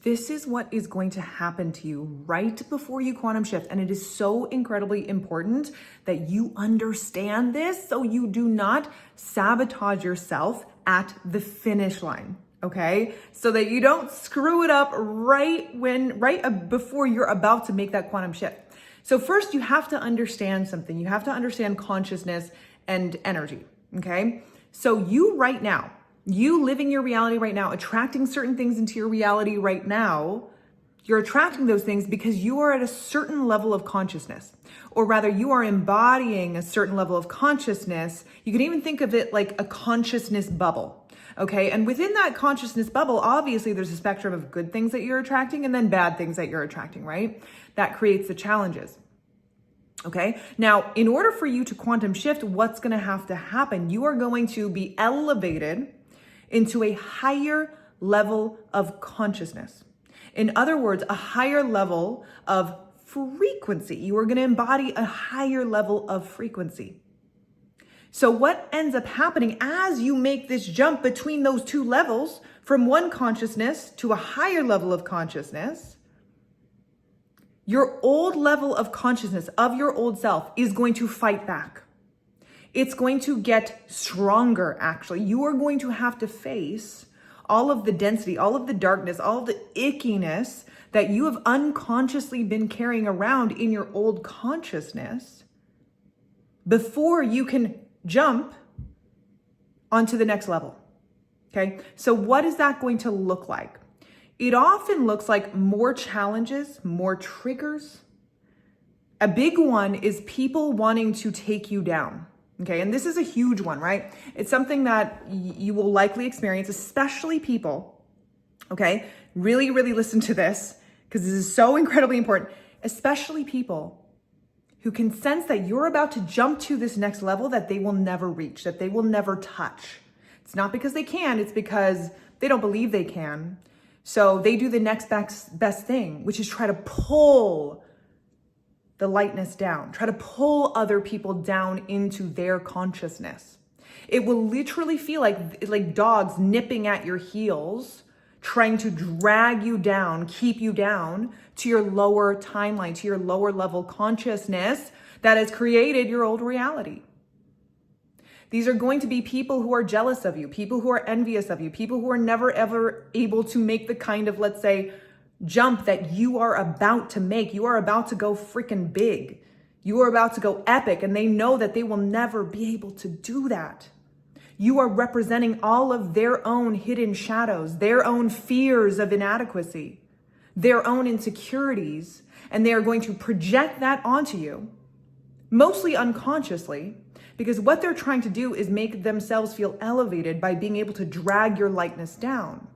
This is what is going to happen to you right before you quantum shift. And it is so incredibly important that you understand this so you do not sabotage yourself at the finish line. Okay, so that you don't screw it up right before you're about to make that quantum shift. So first, you have to understand something. You have to understand consciousness and energy. Okay, so you right now, you living your reality right now, attracting certain things into your reality right now, you're attracting those things because you are at a certain level of consciousness, or rather you are embodying a certain level of consciousness. You can even think of it like a consciousness bubble. Okay, and within that consciousness bubble, obviously there's a spectrum of good things that you're attracting and then bad things that you're attracting, right? That creates the challenges. Okay, now in order for you to quantum shift, what's going to have to happen? You are going to be elevated into a higher level of consciousness. In other words, a higher level of frequency. You are going to embody a higher level of frequency. So what ends up happening as you make this jump between those two levels, from one consciousness to a higher level of consciousness, your old level of consciousness of your old self is going to fight back. It's going to get stronger, actually. You are going to have to face all of the density, all of the darkness, all of the ickiness that you have unconsciously been carrying around in your old consciousness before you can jump onto the next level. Okay, so what is that going to look like? It often looks like more challenges, more triggers. A big one is people wanting to take you down. Okay, and this is a huge one, right? It's something that you will likely experience, especially people. Okay, really, really listen to this because this is so incredibly important, especially people who can sense that you're about to jump to this next level that they will never reach, that they will never touch. It's not because they can, it's because they don't believe they can. So they do the next best thing, which is try to pull the lightness down, try to pull other people down into their consciousness. It will literally feel like dogs nipping at your heels, trying to drag you down, keep you down to your lower timeline, to your lower level consciousness that has created your old reality. These are going to be people who are jealous of you, people who are envious of you, people who are never ever able to make the kind of, let's say, jump that you are about to make. You are about to go freaking big. You are about to go epic, and they know that they will never be able to do that. You are representing all of their own hidden shadows, their own fears of inadequacy, their own insecurities, and they are going to project that onto you, mostly unconsciously, because what they're trying to do is make themselves feel elevated by being able to drag your lightness down.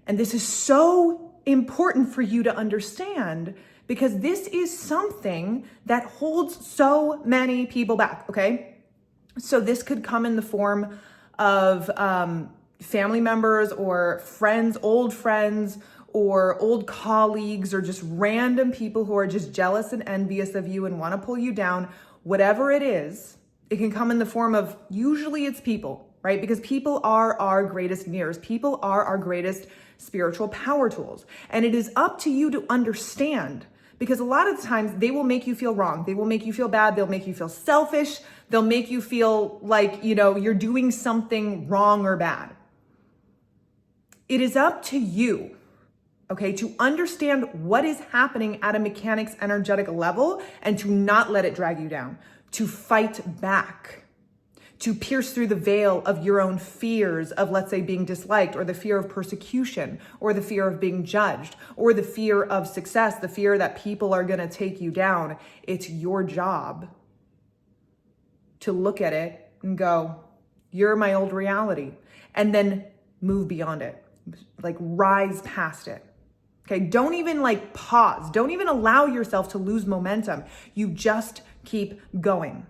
And this is so important for you to understand because this is something that holds so many people back, okay? So this could come in the form of family members or friends, or old colleagues, or just random people who are just jealous and envious of you and want to pull you down. Whatever it is, it can come in the form of, usually it's people, right? Because people are our greatest mirrors. People are our greatest spiritual power tools. And it is up to you to understand, because a lot of the times they will make you feel wrong. They will make you feel bad. They'll make you feel selfish. They'll make you feel like, you're doing something wrong or bad. It is up to you, okay, to understand what is happening at a mechanics energetic level and to not let it drag you down, to fight back, to pierce through the veil of your own fears of, let's say, being disliked, or the fear of persecution, or the fear of being judged, or the fear of success, the fear that people are going to take you down. It's your job to look at it and go, you're my old reality, and then move beyond it, like rise past it. Okay, don't even pause. Don't even allow yourself to lose momentum. You just keep going.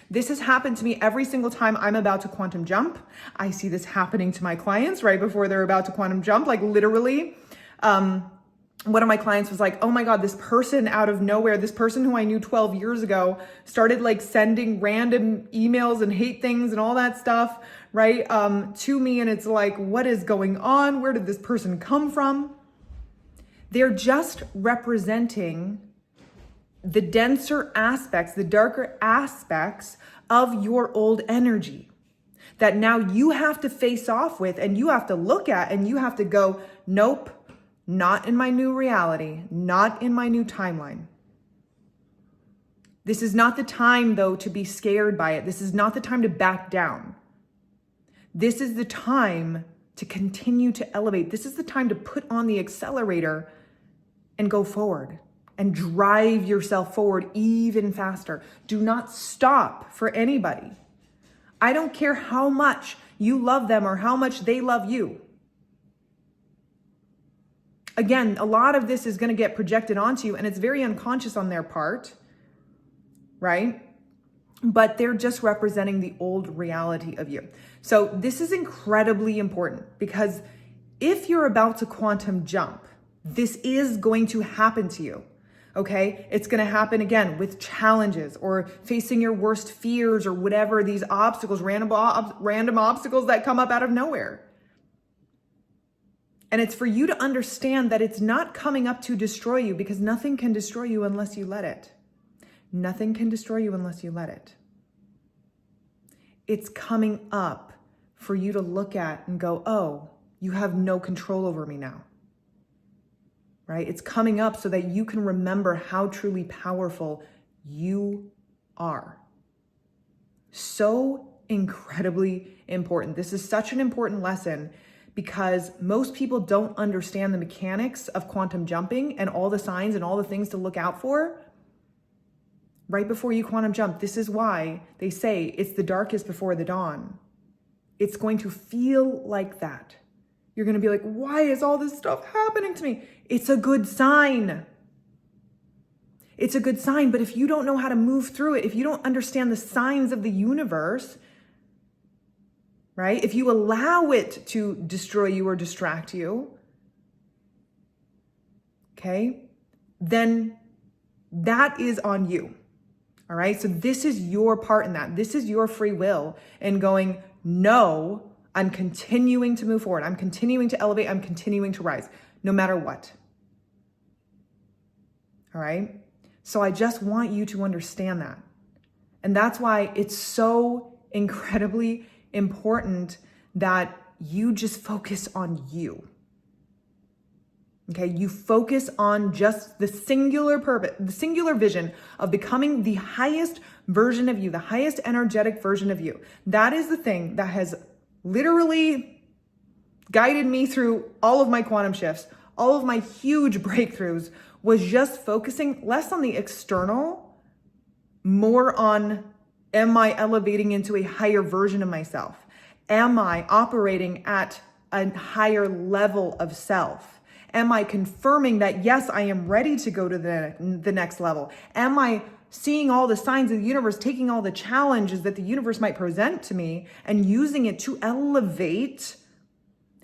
This has happened to me every single time I'm about to quantum jump. I see this happening to my clients right before they're about to quantum jump, like literally. One of my clients was like, oh my God, this person out of nowhere, this person who I knew 12 years ago started sending random emails and hate things and all that stuff, right? To me, and it's like, what is going on? Where did this person come from? They're just representing the denser aspects, the darker aspects of your old energy that now you have to face off with, and you have to look at, and you have to go, nope, not in my new reality, not in my new timeline. This is not the time, though, to be scared by it. This is not the time to back down. This is the time to continue to elevate. This is the time to put on the accelerator and go forward and drive yourself forward even faster. Do not stop for anybody. I don't care how much you love them or how much they love you. Again, a lot of this is going to get projected onto you, and it's very unconscious on their part, right? But they're just representing the old reality of you. So this is incredibly important, because if you're about to quantum jump, this is going to happen to you. Okay, it's going to happen again with challenges or facing your worst fears or whatever, these obstacles, random obstacles that come up out of nowhere. And it's for you to understand that it's not coming up to destroy you, because nothing can destroy you unless you let it. Nothing can destroy you unless you let it. It's coming up for you to look at and go, oh, you have no control over me now. Right? It's coming up so that you can remember how truly powerful you are. So incredibly important. This is such an important lesson, because most people don't understand the mechanics of quantum jumping and all the signs and all the things to look out for right before you quantum jump. This is why they say it's the darkest before the dawn. It's going to feel like that. You're going to be like, why is all this stuff happening to me? It's a good sign. It's a good sign. But if you don't know how to move through it, if you don't understand the signs of the universe, right? If you allow it to destroy you or distract you, okay, then that is on you. All right. So this is your part in that. This is your free will in going, no, I'm continuing to move forward. I'm continuing to elevate. I'm continuing to rise, no matter what. All right. So I just want you to understand that. And that's why it's so incredibly important that you just focus on you. Okay. You focus on just the singular purpose, the singular vision of becoming the highest version of you, the highest energetic version of you. That is the thing that has literally guided me through all of my quantum shifts, all of my huge breakthroughs, was just focusing less on the external, more on, am I elevating into a higher version of myself? Am I operating at a higher level of self? Am I confirming that, yes, I am ready to go to the next level? Am I seeing all the signs of the universe, taking all the challenges that the universe might present to me and using it to elevate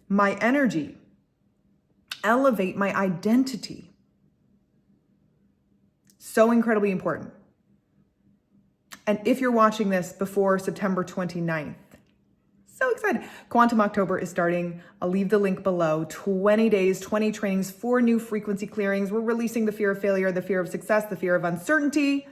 my energy, elevate my identity? So incredibly important. And if you're watching this before September 29th, so excited. Quantum October is starting. I'll leave the link below. 20 days, 20 trainings, 4 new frequency clearings. We're releasing the fear of failure, the fear of success, the fear of uncertainty.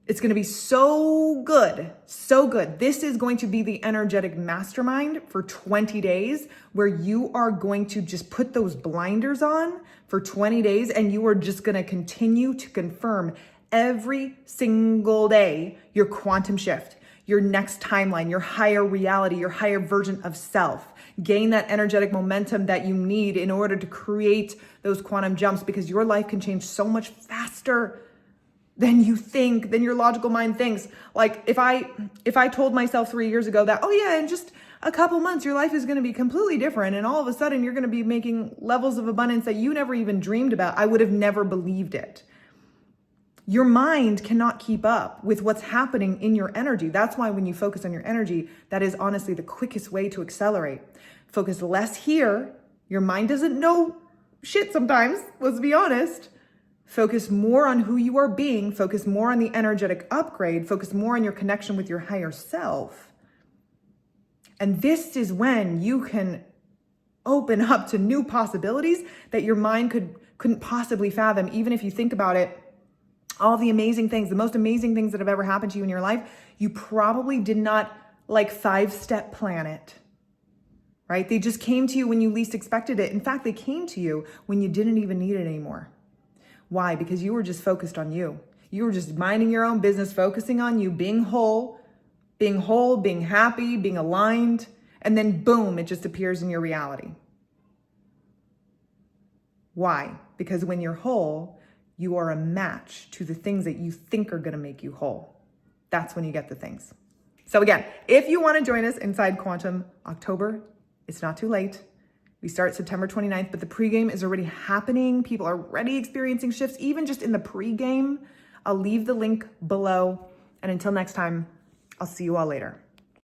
It's going to be so good. So good. This is going to be the energetic mastermind for 20 days, where you are going to just put those blinders on for 20 days, and you are just going to continue to confirm every single day your quantum shift, your next timeline, your higher reality, your higher version of self. Gain that energetic momentum that you need in order to create those quantum jumps, because your life can change so much faster than you think, than your logical mind thinks. Like if I told myself 3 years ago that, oh yeah, in just a couple months, your life is going to be completely different, and all of a sudden you're going to be making levels of abundance that you never even dreamed about, I would have never believed it. Your mind cannot keep up with what's happening in your energy. That's why when you focus on your energy, that is honestly the quickest way to accelerate. Focus less here. Your mind doesn't know shit sometimes, let's be honest. Focus more on who you are being. Focus more on the energetic upgrade. Focus more on your connection with your higher self. And this is when you can open up to new possibilities that your mind couldn't possibly fathom. Even if you think about it, all the amazing things, the most amazing things that have ever happened to you in your life, you probably did not like 5-step plan it, right? They just came to you when you least expected it. In fact, they came to you when you didn't even need it anymore. Why? Because you were just focused on you. You were just minding your own business, focusing on you, being whole, being happy, being aligned, and then boom, it just appears in your reality. Why? Because when you're whole, you are a match to the things that you think are going to make you whole. That's when you get the things. So again, if you want to join us inside Quantum October, it's not too late. We start September 29th, but the pregame is already happening. People are already experiencing shifts, even just in the pregame. I'll leave the link below. And until next time, I'll see you all later.